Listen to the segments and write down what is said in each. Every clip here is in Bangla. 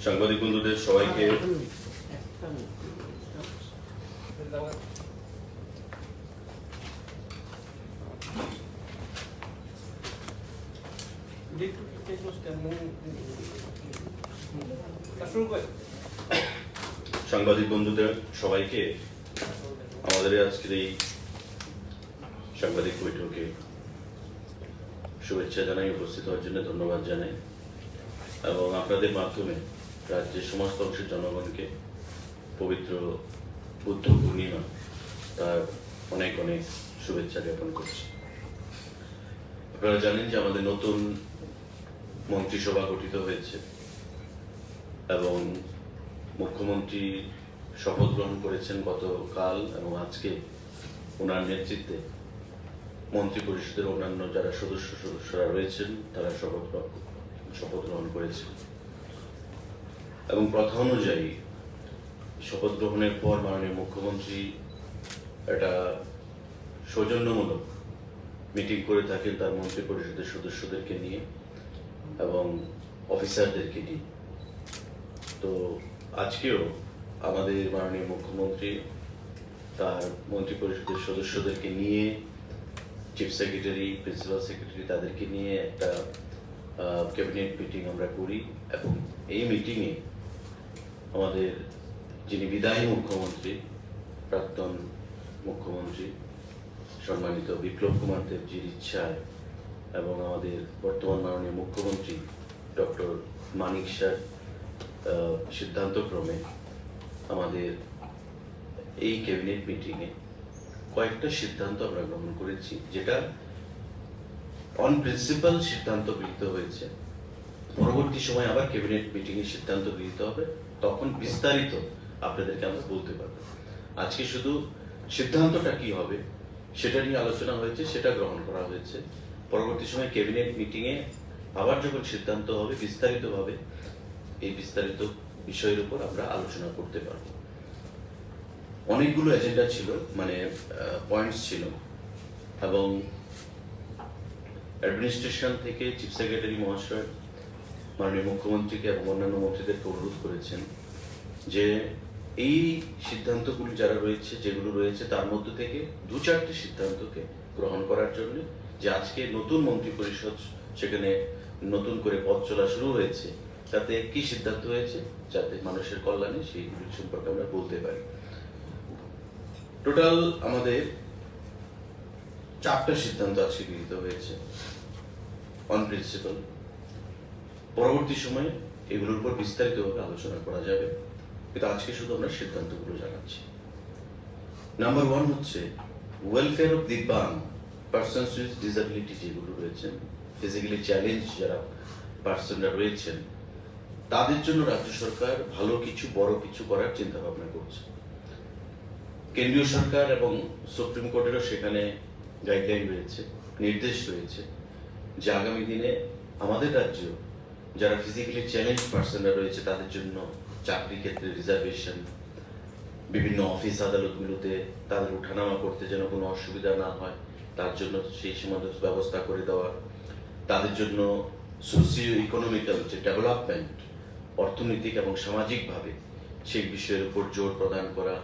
সাংবাদিক বন্ধুদের সবাইকে সাংবাদিক বন্ধুদের সবাইকে আমাদের আজকের এই সাংবাদিক বৈঠকে শুভেচ্ছা জানাই, উপস্থিত হওয়ার জন্য ধন্যবাদ জানাই এবং আপনাদের মাধ্যমে রাজ্যের সমস্ত অংশের জনগণকে পবিত্র বুদ্ধ পূর্ণিমা তার অনেক অনেক শুভেচ্ছা জ্ঞাপন করছি। আপনারা জানেন যে আমাদের নতুন মন্ত্রিসভা গঠিত হয়েছে এবং মুখ্যমন্ত্রী শপথ গ্রহণ করেছেন গতকাল এবং আজকে ওনার নেতৃত্বে মন্ত্রী পরিষদের অন্যান্য যারা সদস্যরা রয়েছেন তারা শপথ গ্রহণ করেছেন এবং প্রথা অনুযায়ী শপথ গ্রহণের পর মাননীয় মুখ্যমন্ত্রী একটা সৌজন্যমূলক মিটিং করে থাকেন তার মন্ত্রী পরিষদের সদস্যদেরকে নিয়ে এবং অফিসারদেরকে নিয়ে। তো আজকেও আমাদের মাননীয় মুখ্যমন্ত্রী তার মন্ত্রী পরিষদের সদস্যদেরকে নিয়ে, চিফ সেক্রেটারি, প্রিন্সিপাল সেক্রেটারি তাদেরকে নিয়ে একটা ক্যাবিনেট মিটিং আমরা করি এবং এই মিটিংয়ে আমাদের যিনি বিদায়ী মুখ্যমন্ত্রী, প্রাক্তন মুখ্যমন্ত্রী সম্মানিত বিপ্লব কুমার দেবজির ইচ্ছায় এবং আমাদের বর্তমান মাননীয় মুখ্যমন্ত্রী ডক্টর মানিক শাহর সিদ্ধান্তক্রমে আমাদের এই ক্যাবিনেট মিটিংয়ে কয়েকটা সিদ্ধান্ত আমরা গ্রহণ করেছি, যেটা অন প্রিন্সিপাল সিদ্ধান্ত গৃহীত হয়েছে। পরবর্তী সময় আবার ক্যাবিনেট মিটিংয়ে সিদ্ধান্ত গৃহীত হবে, তখন বিস্তারিত আপনাদেরকে আমরা বলতে পারবো। আজকে শুধু সিদ্ধান্তটা কি হবে সেটা নিয়ে আলোচনা হয়েছে, সেটা গ্রহণ করা হয়েছে। পরবর্তী সময় ক্যাবিনেট মিটিংয়ে আবার যখন সিদ্ধান্ত হবে বিস্তারিতভাবে এই বিস্তারিত বিষয়ের উপর আমরা আলোচনা করতে পারবো। অনেকগুলো এজেন্ডা ছিল, মানে পয়েন্টস ছিল এবং অ্যাডমিনিস্ট্রেশন থেকে চিফ সেক্রেটারি মহাশয় মাননীয় মুখ্যমন্ত্রীকে এবং অন্যান্য মন্ত্রীদেরকে অনুরোধ করেছেন যে এই সিদ্ধান্তগুলি যারা রয়েছে, যেগুলো রয়েছে তার মধ্য থেকে 2-4টি সিদ্ধান্তকে গ্রহণ করার জন্য, যে আজকে নতুন মন্ত্রী পরিষদ সেখানে নতুন করে পথ চলা শুরু হয়েছে, তাতে কি সিদ্ধান্ত হয়েছে যাতে মানুষের কল্যাণে সেইগুলি সম্পর্কে আমরা বলতে পারি। টোটাল আমাদের 4টা সিদ্ধান্ত আজকে গৃহীত হয়েছে অন প্রিন্সিপাল। পরবর্তী সময়ে এগুলোর উপর বিস্তারিতভাবে আলোচনা করা যাবে, কিন্তু আজকে শুধু আমরা সিদ্ধান্তগুলো জানাচ্ছি। নাম্বার 1 হচ্ছে ওয়েলফেয়ার অফ দিব্যাং পার্সনস উইথ ডিসএবিলিটি, যেগুলো রয়েছেন ফিজিক্যালি চ্যালেঞ্জ যারা পার্সনরা রয়েছেন, তাদের জন্য রাজ্য সরকার ভালো কিছু, বড় কিছু করার চিন্তা ভাবনা করছে। কেন্দ্রীয় সরকার এবং সুপ্রিম কোর্টেরও সেখানে গাইডলাইন রয়েছে, নির্দেশ রয়েছে যে আগামী দিনে আমাদের রাজ্য যারা ফিজিক্যালি চ্যালেঞ্জ পার্সনরা রয়েছে তাদের জন্য চাকরি ক্ষেত্রে রিজার্ভেশন, বিভিন্ন অফিস আদালতগুলোতে তাদের উঠানামা করতে যেন কোনো অসুবিধা না হয় তার জন্য সেই সীমান্ত ব্যবস্থা করে দেওয়া, তাদের জন্য সোশিও ইকোনমিক্যাল যে ডেভেলপমেন্ট, অর্থনৈতিক এবং সামাজিকভাবে সেই বিষয়ের উপর জোর প্রদান করা,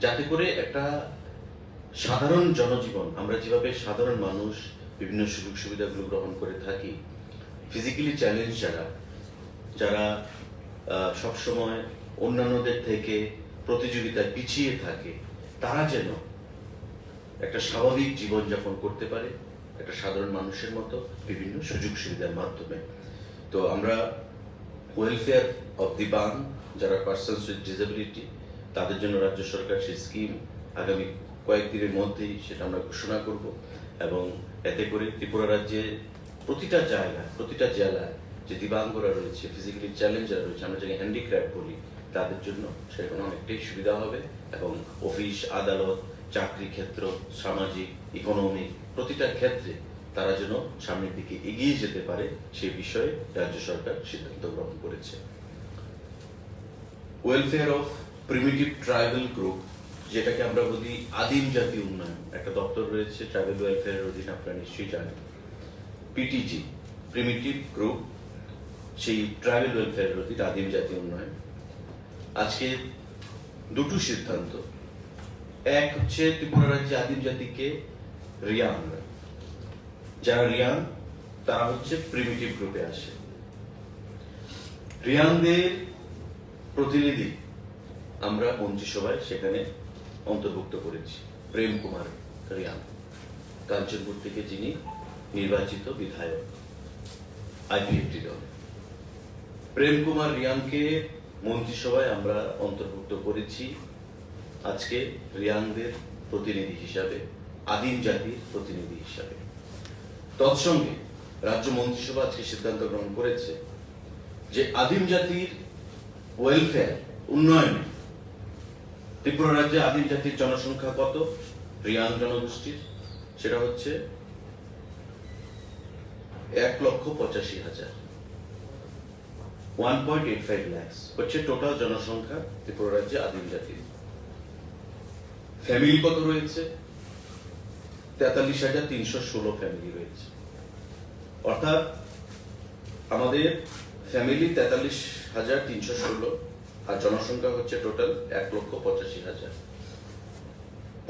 যাতে করে একটা সাধারণ জনজীবন, আমরা যেভাবে সাধারণ মানুষ বিভিন্ন সুযোগ সুবিধাগুলো গ্রহণ করে থাকি, ফিজিক্যালি চ্যালেঞ্জ যারা সবসময় অন্যান্যদের থেকে প্রতিযোগিতায় পিছিয়ে থাকে, তারা যেন একটা স্বাভাবিক জীবনযাপন করতে পারে একটা সাধারণ মানুষের মতো বিভিন্ন সুযোগ সুবিধার মাধ্যমে। তো আমরা ওয়েলফেয়ার অফ দি বাং, যারা পার্সনস উইথ ডিসএবিলিটি, তাদের জন্য রাজ্য সরকার সেই স্কিম আগামী কয়েকদিনের মধ্যেই সেটা আমরা ঘোষণা করব এবং এতে করে ত্রিপুরা রাজ্যে প্রতিটা জায়গায়, প্রতিটা জেলায় যে দিব্যাঙ্গরা রয়েছে, ফিজিক্যালি চ্যালেঞ্জ যারা রয়েছে, আমরা যাকে হ্যান্ডিক্রাফট বলি, তাদের জন্য সেখানে অনেকটাই সুবিধা হবে এবং অফিস আদালত, চাকরি ক্ষেত্র, সামাজিক, ইকোনমিক প্রতিটা ক্ষেত্রে তারা যেন সামনের দিকে এগিয়ে যেতে পারে সেই বিষয়ে রাজ্য সরকার সিদ্ধান্ত গ্রহণ করেছে। Welfare of primitive tribal group, যেটাকে আমরা বলি আদিম জাতি উন্নয়ন, একটা দপ্তর রয়েছে ট্রাইবাল ওয়েলফেয়ারের অধীনে, আপনারা নিশ্চয়ই জানেন। পিটিজি, প্রিমিটিভ গ্রুপ, সেই ট্রাইবাল ওয়েলফেয়ারের অধীনে আদিম জাতি উন্নয়ন। আজকে দুটো সিদ্ধান্ত। এক হচ্ছে ত্রিপুরা রাজ্যে আদিম জাতিকে রিয়াং, যারা রিয়াং তারা হচ্ছে প্রিমিটিভ গ্রুপে আসে। রিয়াংদের প্রতিনিধি আমরা মন্ত্রিসভায় সেখানে অন্তর্ভুক্ত করেছি। প্রেম কুমার রিয়াং, কাঞ্চনপুর থেকে যিনি নির্বাচিত বিধায়ক আইপিএফটি দল। প্রেম কুমার রিয়াংকে মন্ত্রিসভায় আমরা অন্তর্ভুক্ত করেছি আজকে রিয়াংদের প্রতিনিধি হিসাবে, আদিম জাতির প্রতিনিধি হিসাবে। তৎসঙ্গে রাজ্য মন্ত্রিসভা আজকে সিদ্ধান্ত গ্রহণ করেছে যে আদিম জাতির ওয়েলফেয়ার উন্নয়নে, ত্রিপুরা রাজ্যে আদিম জাতির জনসংখ্যা কত রিয়াং জনগোষ্ঠীর, সেটা হচ্ছে 1,85,000, 1.85 lakhs হচ্ছে টোটাল জনসংখ্যা ত্রিপুরা রাজ্যে আদিম জাতির। ফ্যামিলি কত রয়েছে? 43,316 ফ্যামিলি রয়েছে। অর্থাৎ আমাদের ফ্যামিলি 43,316 আর জনসংখ্যা হচ্ছে টোটাল 1,85,000।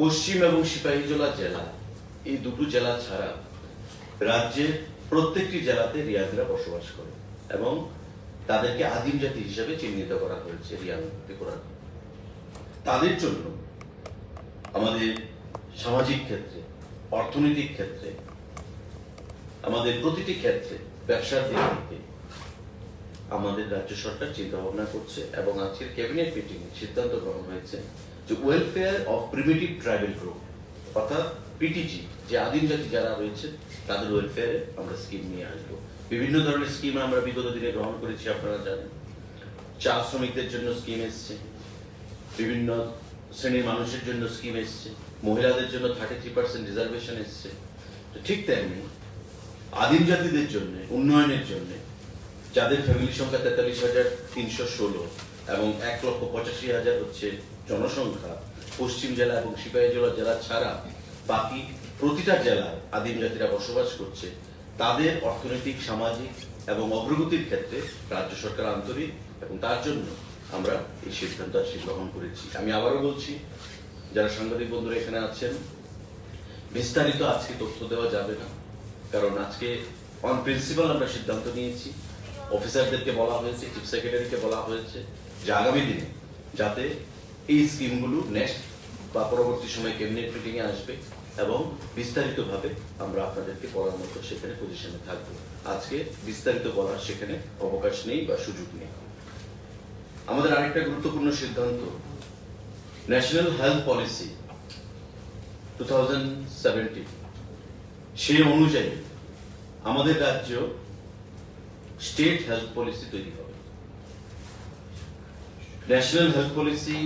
পশ্চিম এবং সিপাহীজলা জেলা, এই দুটো জেলা ছাড়া রাজ্যের প্রত্যেকটি জেলাতে রিয়াংরা বসবাস করে এবং তাদেরকে আদিম জাতি হিসেবে চিহ্নিত করা হয়েছে রিয়াং ত্রিপুরা। তাদের জন্য আমাদের সামাজিক ক্ষেত্রে, অর্থনৈতিক ক্ষেত্রে, আমাদের প্রতিটি ক্ষেত্রে, ব্যবসার দিক থেকে আমাদের রাজ্য সরকার চিন্তা ভাবনা করছে এবং আজকের ক্যাবিনেট মিটিং এ সিদ্ধান্ত গ্রহণ হয়েছে যে welfare of primitive tribal group, অর্থাৎ পিটিজি, যে আদিম জাতি যারা রয়েছে তাদের ওয়েলফেয়ারে আমরা স্কিম নিয়ে আসবো। বিভিন্ন ধরনের স্কিম আমরা বিগত দিনে গ্রহণ করেছি, আপনারা জানেন। চা শ্রমিকদের জন্য স্কিম এসছে, বিভিন্ন শ্রেণীর মানুষের জন্য স্কিম এসছে, মহিলাদের জন্য 33% রিজার্ভেশন এসছে। ঠিক তেমনি আদিম জাতিদের জন্য উন্নয়নের জন্য, যাদের ফ্যামিলি সংখ্যা 43,316 এবং 1,85,000 হচ্ছে জনসংখ্যা, পশ্চিম জেলা এবং সিপাহীজলা জেলা ছাড়া বাকি প্রতিটা জেলায় আদিম জাতিরা বসবাস করছে, তাদের অর্থনৈতিক, সামাজিক এবং অগ্রগতির ক্ষেত্রে রাজ্য সরকার আন্তরিক এবং তার জন্য আমরা এই সিদ্ধান্ত আজকে গ্রহণ করেছি। আমি আবারও বলছি, যারা সাংবাদিক বন্ধুরা এখানে আছেন, বিস্তারিত আজকে তথ্য দেওয়া যাবে না, কারণ আজকে অন প্রিন্সিপাল আমরা সিদ্ধান্ত নিয়েছি। অফিসারদেরকে বলা হয়েছে, চিফ সেক্রেটারিকে বলা হয়েছে যে আগামী দিনে যাতে এই স্কিমগুলো নেক্সট বা পরবর্তী সময় ক্যাবিনেট মিটিং এ আসবে এবং বিস্তারিতভাবে আমরা আপনাদেরকে বলার মতো সেখানে পজিশনে থাকবো। আজকে বিস্তারিত বলার সেখানে অবকাশ নেই বা সুযোগ নেই। আমাদের আরেকটা গুরুত্বপূর্ণ সিদ্ধান্ত, ন্যাশনাল হেলথ পলিসি 2017, সেই অনুযায়ী আমাদের রাজ্য স্টেট হেলথ পলিসি তৈরি হবে। ন্যাশনাল হেলথ পলিসি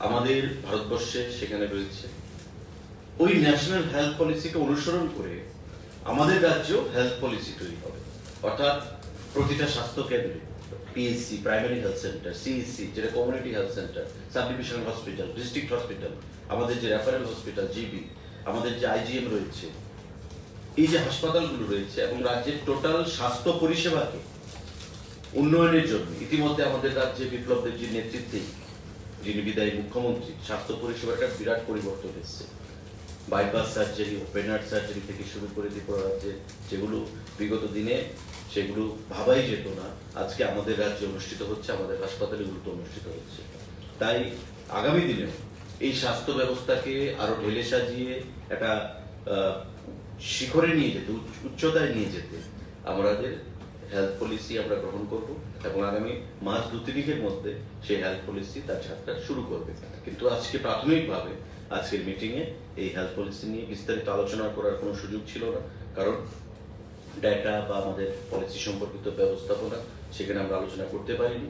আমাদের ভারতবর্ষে সেখানে রয়েছে। ওই ন্যাশনাল হেলথ পলিসিকে অনুসরণ করে আমাদের রাজ্য হেলথ পলিসি তৈরি হবে। অর্থাৎ প্রতিটা স্বাস্থ্য কেন্দ্রে PHC, primary health center, CSC যেটা community health center, sub divisional hospital, district hospital, আমাদের যে রেফারেল হসপিটাল জিবি, আমাদের যে আইজিএম রয়েছে, এই যে হাসপাতালগুলো রয়েছে এবং রাজ্যের টোটাল স্বাস্থ্য পরিষেবাকে উন্নয়নের জন্য ইতিমধ্যে আমাদের রাজ্যে বিপ্লব দেবজির নেতৃত্বে, যিনি বিদায়ী মুখ্যমন্ত্রী, স্বাস্থ্য পরিষেবাটা বিরাট পরিবর্তন এসেছে। Bypass surgery, open heart surgery থেকে শুরু করে ত্রিপুরা রাজ্যে যেগুলো বিগত দিনে সেগুলো ভাবাই যেত না, আজকে আমাদের রাজ্যে অনুষ্ঠিত হচ্ছে, আমাদের হাসপাতালগুলোতে অনুষ্ঠিত হচ্ছে। তাই আগামী দিনে এই স্বাস্থ্য ব্যবস্থাকে আরো ঢেলে সাজিয়ে একটা শিখরে নিয়ে যেতে, উচ্চতায় নিয়ে যেতে আমাদের হেলথ পলিসি আমরা গ্রহণ করব এবং আগামী মাস 2-3 মধ্যে সেই হেলথ পলিসি তার যাত্রা শুরু করবে। কিন্তু আজকে প্রাথমিকভাবে আজকের মিটিং এ এই হেলথ পলিসি নিয়ে বিস্তারিত আলোচনা করার কোনো সুযোগ ছিল না, কারণ ডেটা বা আমাদের পলিসি সম্পর্কিত ব্যবস্থাপনা সেখানে আমরা আলোচনা করতে পারিনি।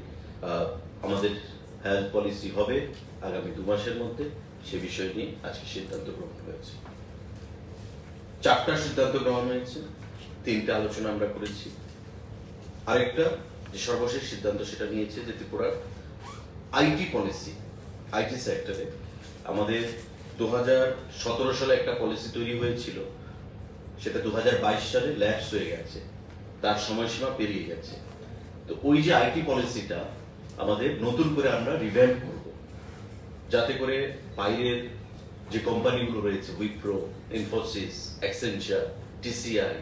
আমাদের হেলথ পলিসি হবে আগামী 2 মাসের মধ্যে, সে বিষয় নিয়ে আজকে সিদ্ধান্ত গ্রহণ হয়েছে। 4টা সিদ্ধান্ত গ্রহণ হয়েছে, 3টা আলোচনা আমরা করেছি। আরেকটা যে সর্বশেষ সিদ্ধান্ত সেটা নিয়েছে যে ত্রিপুরার আইটি পলিসি, আইটি সেক্টরে আমাদের 2017 সালে একটা পলিসি তৈরি হয়েছিল, সেটা 2022 সালে ল্যাপস হয়ে গেছে, তার সময়সীমা পেরিয়ে গেছে। তো ওই যে আইটি পলিসিটা আমাদের নতুন করে আমরা রিভ্যাম্প করব, যাতে করে বাইরের যে কোম্পানিগুলো রয়েছে, উইপ্রো, ইনফোসিস, অ্যাক্সেঞ্চার, টিসিআই,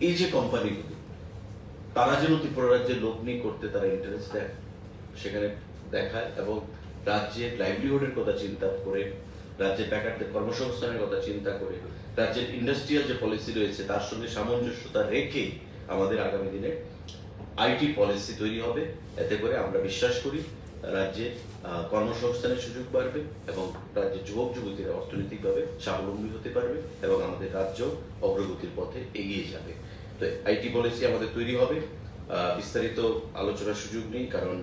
এই যে কোম্পানিগুলো, তারা যেন ত্রিপুরা রাজ্যের লোক নিয়ে করতে তারা ইন্টারেস্ট সেখানে দেখায়, এবং রাজ্যের লাইভলিহুডের কথা চিন্তা করে, রাজ্যের বেকারদের কর্মসংস্থানের কথা চিন্তা করে, রাজ্যের ইন্ডাস্ট্রিয়াল যে পলিসি রয়েছে তার সঙ্গে সামঞ্জস্যতা রেখে আমাদের আগামী দিনে আইটি পলিসি তৈরি হবে। এতে করে আমরা বিশ্বাস করি রাজ্যে কর্মসংস্থানের সুযোগ বাড়বে এবং রাজ্যের যুবক যুবতীরা অর্থনৈতিকভাবে স্বাবলম্বী হতে পারবে এবং আমাদের রাজ্য অগ্রগতির পথে এগিয়ে যাবে। তো আইটি পলিসি আমাদের তৈরি হবে, বিস্তারিত আলোচনার সুযোগ নেই, কারণ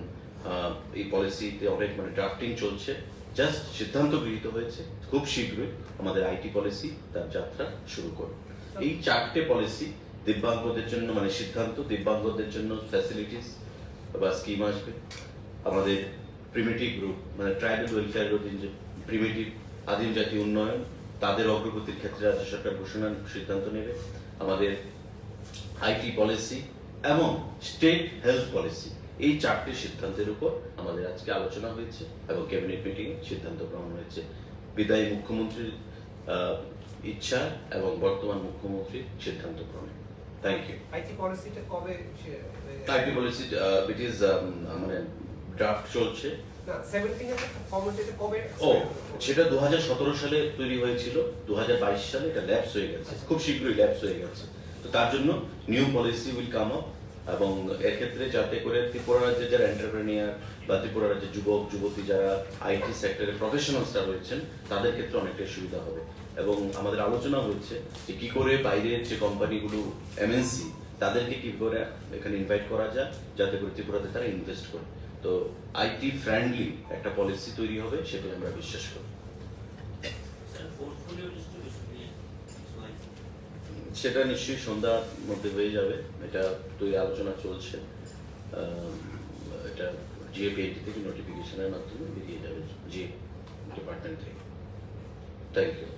এই পলিসিতে অনেক ড্রাফটিং চলছে, জাস্ট সিদ্ধান্ত গৃহীত হয়েছে, খুব শীঘ্রই আমাদের আইটি পলিসি তার যাত্রা শুরু করবে। এই 4টে পলিসি দিব্যাঙ্গদের জন্য সিদ্ধান্ত, দিব্যাঙ্গদের জন্য ফ্যাসিলিটিস বা স্কিম আসবে, আমাদের প্রিমিটিভ গ্রুপ ট্রাইবাল ওয়েলফেয়ারের অধীন যে প্রিমিটিভ আদিম জাতি উন্নয়ন, তাদের অগ্রগতির ক্ষেত্রে রাজ্য সরকার ঘোষণার সিদ্ধান্ত নেবে, আমাদের আইটি পলিসি এবং স্টেট হেলথ পলিসি, এই 4টে সিদ্ধান্তের উপর আমাদের আজকে আলোচনা হয়েছে এবং ক্যাবিনেট মিটিং এ সিদ্ধান্ত গ্রহণ হয়েছে বিদায়ী মুখ্যমন্ত্রীর ইচ্ছা এবং বর্তমান মুখ্যমন্ত্রীর সিদ্ধান্ত ক্রমে। Thank you. আইটি পলিসিটা কবে? IT policy it is draft চলছে। না 17 এর ফর্মেটে কবে? ও, সেটা 2017 সালে তৈরি হয়েছিল, 2022 সালে এটা ল্যাপস হয়ে গেছে, খুব শীঘ্রই ল্যাপস হয়ে গেছে। তো তার জন্য new policy will come up, এবং এর ক্ষেত্রে যাতে করে ত্রিপুরা রাজ্যের যারা এন্টারপ্রেনিয়ার বা ত্রিপুরা রাজ্যের যুবক যুবতী যারা আইটি সেক্টরে প্রফেশনালসরা রয়েছেন তাদের ক্ষেত্রে অনেকটাই সুবিধা হবে। এবং আমাদের আলোচনা হচ্ছে যে কি করে বাইরের যে কোম্পানিগুলো এমএনসি তাদেরকে কি করে এখানে ইনভাইট করা যায় যাতে করে ত্রিপুরাতে তারা ইনভেস্ট করে। তো আইটি ফ্রেন্ডলি একটা পলিসি তৈরি হবে, সেটাই আমরা বিশ্বাস করি। সেটা নিশ্চয়ই সন্ধ্যার মধ্যে হয়ে যাবে, এটা তৈরি আলোচনা চলছে, এটা জিএপিএটি থেকে নোটিফিকেশনের মাধ্যমে বেরিয়ে যাবে, জি ডিপার্টমেন্ট থেকে। Thank you.